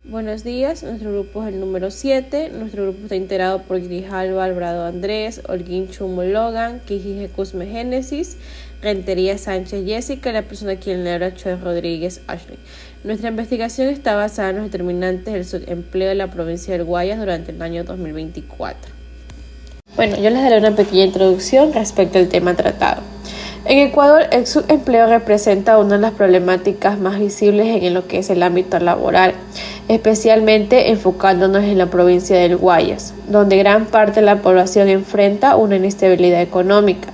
Buenos días, nuestro grupo es el número 7. Nuestro grupo está integrado por Grijalva Alvarado Andrés, Holguín Chumbo Logan, Kijije Cusme Génesis, Rentería Sánchez Jessica y la persona quien le habla Choy Rodríguez Ashley. Nuestra investigación está basada en los determinantes del subempleo de la provincia del Guayas durante el año 2024. Bueno, yo les daré una pequeña introducción respecto al tema tratado. En Ecuador, el subempleo representa una de las problemáticas más visibles en lo que es el ámbito laboral, especialmente enfocándonos en la provincia del Guayas, donde gran parte de la población enfrenta una inestabilidad económica.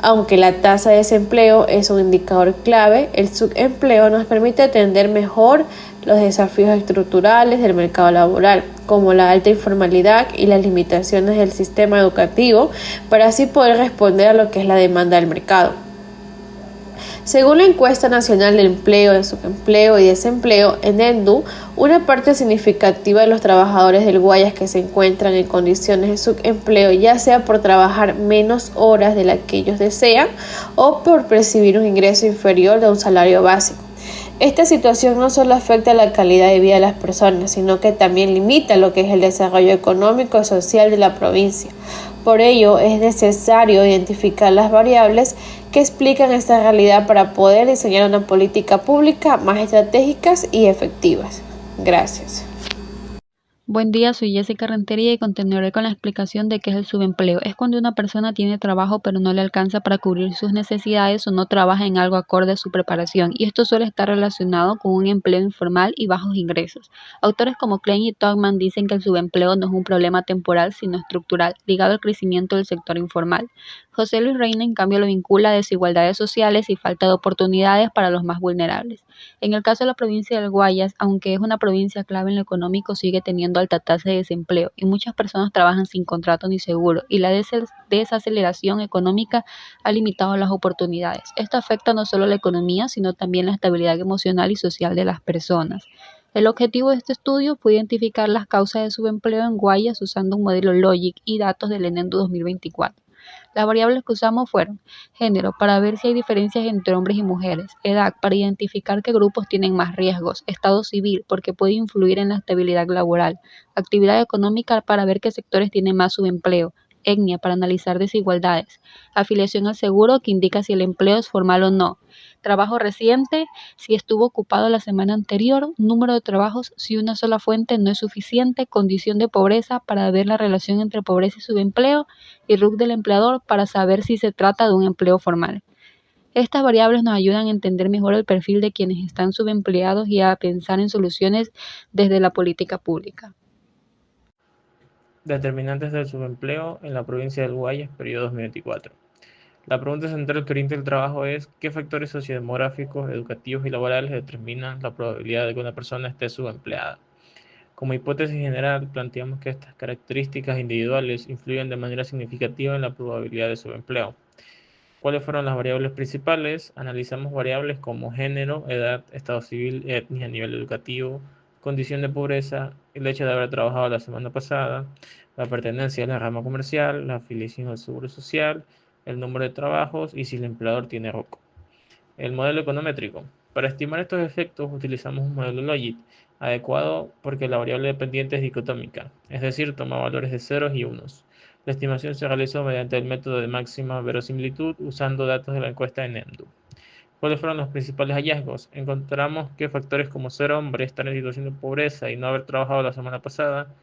Aunque la tasa de desempleo es un indicador clave, el subempleo nos permite atender mejor los desafíos estructurales del mercado laboral, como la alta informalidad y las limitaciones del sistema educativo, para así poder responder a lo que es la demanda del mercado. Según la encuesta nacional de empleo, de subempleo y desempleo, en ENDU, una parte significativa de los trabajadores del Guayas que se encuentran en condiciones de subempleo, ya sea por trabajar menos horas de las que ellos desean o por percibir un ingreso inferior de un salario básico. Esta situación no solo afecta la calidad de vida de las personas, sino que también limita lo que es el desarrollo económico y social de la provincia. Por ello, es necesario identificar las variables que explican esta realidad para poder diseñar una política pública más estratégicas y efectivas. Gracias. Buen día, soy Jessica Rentería y continuaré con la explicación de qué es el subempleo. Es cuando una persona tiene trabajo pero no le alcanza para cubrir sus necesidades o no trabaja en algo acorde a su preparación, y esto suele estar relacionado con un empleo informal y bajos ingresos. Autores como Klein y Togman dicen que el subempleo no es un problema temporal sino estructural, ligado al crecimiento del sector informal. José Luis Reina, en cambio, lo vincula a desigualdades sociales y falta de oportunidades para los más vulnerables. En el caso de la provincia del Guayas, aunque es una provincia clave en lo económico, sigue teniendo alta tasa de desempleo y muchas personas trabajan sin contrato ni seguro, y la desaceleración económica ha limitado las oportunidades. Esto afecta no solo la economía, sino también la estabilidad emocional y social de las personas. El objetivo de este estudio fue identificar las causas de subempleo en Guayas usando un modelo Logic y datos del ENEDU 2024. Las variables que usamos fueron género, para ver si hay diferencias entre hombres y mujeres; edad, para identificar qué grupos tienen más riesgos; estado civil, porque puede influir en la estabilidad laboral; actividad económica, para ver qué sectores tienen más subempleo; etnia, para analizar desigualdades; afiliación al seguro, que indica si el empleo es formal o no; trabajo reciente, si estuvo ocupado la semana anterior; número de trabajos, si una sola fuente no es suficiente; condición de pobreza, para ver la relación entre pobreza y subempleo; y RUC del empleador, para saber si se trata de un empleo formal. Estas variables nos ayudan a entender mejor el perfil de quienes están subempleados y a pensar en soluciones desde la política pública. Determinantes del subempleo en la provincia del Guayas, periodo 2024. La pregunta central que orienta el trabajo es: ¿qué factores sociodemográficos, educativos y laborales determinan la probabilidad de que una persona esté subempleada? Como hipótesis general, planteamos que estas características individuales influyen de manera significativa en la probabilidad de subempleo. ¿Cuáles fueron las variables principales? Analizamos variables como género, edad, estado civil, etnia, nivel educativo, condición de pobreza, el hecho de haber trabajado la semana pasada, la pertenencia a la rama comercial, la afiliación al seguro social, el número de trabajos y si el empleador tiene ROC. El modelo econométrico. Para estimar estos efectos utilizamos un modelo Logit, adecuado porque la variable dependiente es dicotómica, es decir, toma valores de ceros y unos. La estimación se realizó mediante el método de máxima verosimilitud usando datos de la encuesta en ENDU. ¿Cuáles fueron los principales hallazgos? Encontramos que factores como ser hombre, estar en situación de pobreza y no haber trabajado la semana pasada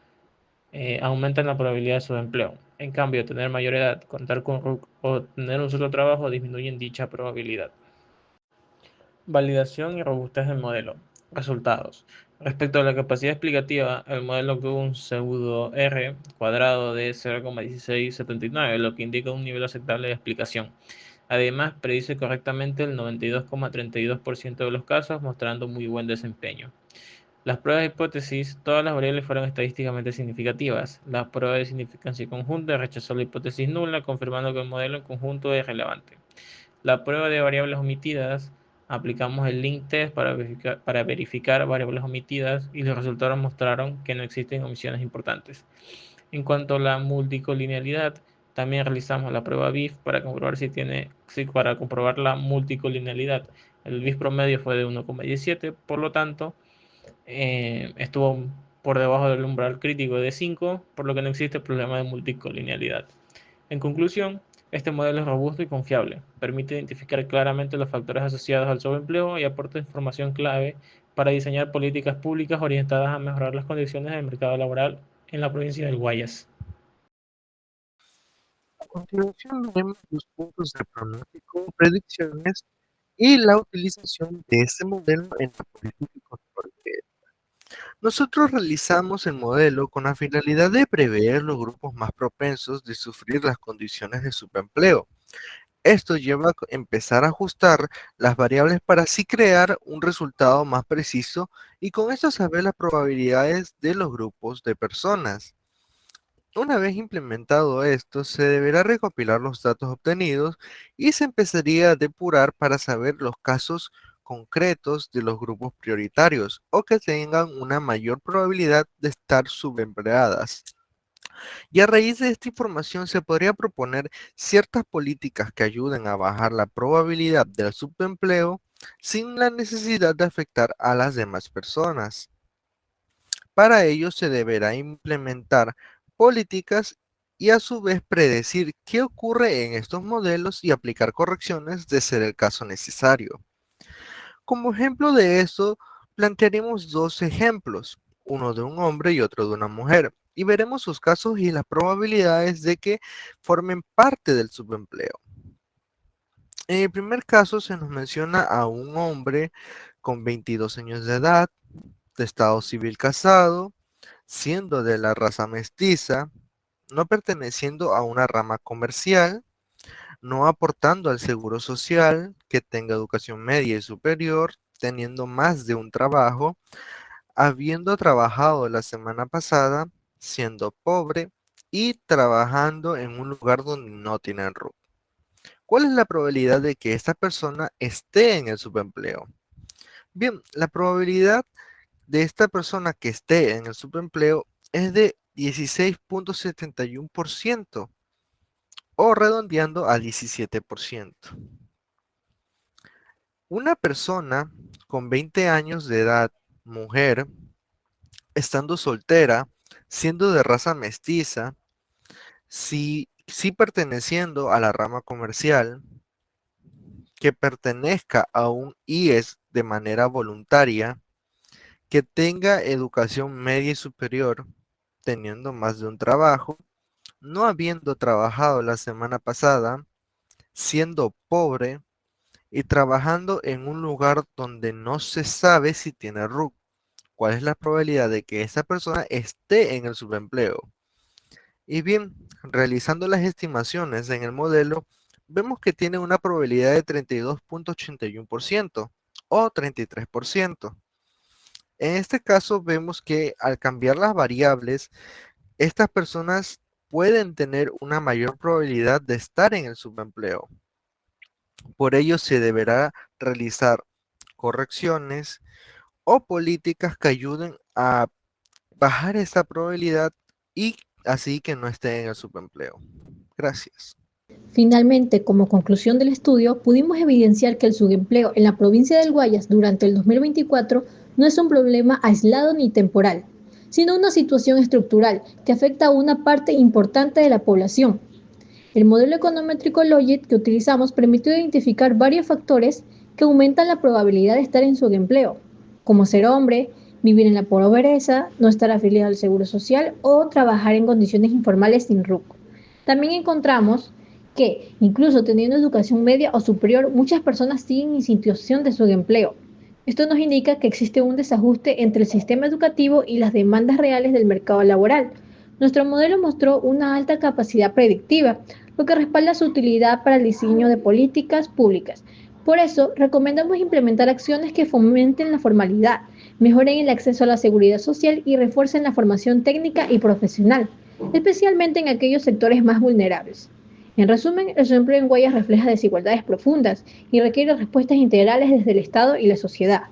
aumentan la probabilidad de subempleo. En cambio, tener mayor edad, contar con RUC o tener un solo trabajo disminuyen dicha probabilidad. Validación y robustez del modelo. Resultados. Respecto a la capacidad explicativa, el modelo obtuvo un pseudo R cuadrado de 0,1679, lo que indica un nivel aceptable de explicación. Además, predice correctamente el 92,32% de los casos, mostrando muy buen desempeño. Las pruebas de hipótesis, todas las variables fueron estadísticamente significativas. La prueba de significancia conjunta rechazó la hipótesis nula, confirmando que el modelo en conjunto es relevante. La prueba de variables omitidas, aplicamos el link test para verificar variables omitidas y los resultados mostraron que no existen omisiones importantes. En cuanto a la multicolinealidad, también realizamos la prueba BIF para comprobar para comprobar la multicolinealidad. El BIF promedio fue de 1,17, por lo tanto, estuvo por debajo del umbral crítico de 5, por lo que no existe problema de multicolinealidad. En conclusión, este modelo es robusto y confiable, permite identificar claramente los factores asociados al subempleo y aporta información clave para diseñar políticas públicas orientadas a mejorar las condiciones del mercado laboral en la provincia del Guayas. A continuación veremos los puntos de pronóstico, predicciones y la utilización de este modelo en la política y control de él. Nosotros realizamos el modelo con la finalidad de prever los grupos más propensos de sufrir las condiciones de subempleo. Esto lleva a empezar a ajustar las variables para así crear un resultado más preciso y con esto saber las probabilidades de los grupos de personas. Una vez implementado esto, se deberá recopilar los datos obtenidos y se empezaría a depurar para saber los casos concretos de los grupos prioritarios o que tengan una mayor probabilidad de estar subempleadas. Y a raíz de esta información se podría proponer ciertas políticas que ayuden a bajar la probabilidad del subempleo sin la necesidad de afectar a las demás personas. Para ello se deberá implementar políticas y a su vez predecir qué ocurre en estos modelos y aplicar correcciones de ser el caso necesario. Como ejemplo de esto, plantearemos dos ejemplos, uno de un hombre y otro de una mujer, y veremos sus casos y las probabilidades de que formen parte del subempleo. En el primer caso se nos menciona a un hombre con 22 años de edad, de estado civil casado, siendo de la raza mestiza, no perteneciendo a una rama comercial, no aportando al seguro social, que tenga educación media y superior, teniendo más de un trabajo, habiendo trabajado la semana pasada, siendo pobre y trabajando en un lugar donde no tienen RUC. ¿Cuál es la probabilidad de que esta persona esté en el subempleo? Bien, la probabilidad de esta persona que esté en el subempleo es de 16.71% o redondeando a 17%. Una persona con 20 años de edad, mujer, estando soltera, siendo de raza mestiza, sí perteneciendo a la rama comercial, que pertenezca a un IES de manera voluntaria, que tenga educación media y superior, teniendo más de un trabajo, no habiendo trabajado la semana pasada, siendo pobre y trabajando en un lugar donde no se sabe si tiene RUC. ¿Cuál es la probabilidad de que esa persona esté en el subempleo? Y bien, realizando las estimaciones en el modelo, vemos que tiene una probabilidad de 32.81% o 33%. En este caso vemos que al cambiar las variables, estas personas pueden tener una mayor probabilidad de estar en el subempleo. Por ello se deberá realizar correcciones o políticas que ayuden a bajar esta probabilidad y así que no esté en el subempleo. Gracias. Finalmente, como conclusión del estudio, pudimos evidenciar que el subempleo en la provincia del Guayas durante el 2024 no es un problema aislado ni temporal, sino una situación estructural que afecta a una parte importante de la población. El modelo econométrico Logit que utilizamos permitió identificar varios factores que aumentan la probabilidad de estar en subempleo, como ser hombre, vivir en la pobreza, no estar afiliado al seguro social o trabajar en condiciones informales sin RUC. También encontramos que, incluso teniendo educación media o superior, muchas personas siguen en situación de subempleo. Esto nos indica que existe un desajuste entre el sistema educativo y las demandas reales del mercado laboral. Nuestro modelo mostró una alta capacidad predictiva, lo que respalda su utilidad para el diseño de políticas públicas. Por eso, recomendamos implementar acciones que fomenten la formalidad, mejoren el acceso a la seguridad social y refuercen la formación técnica y profesional, especialmente en aquellos sectores más vulnerables. En resumen, el subempleo en Guayas refleja desigualdades profundas y requiere respuestas integrales desde el Estado y la sociedad.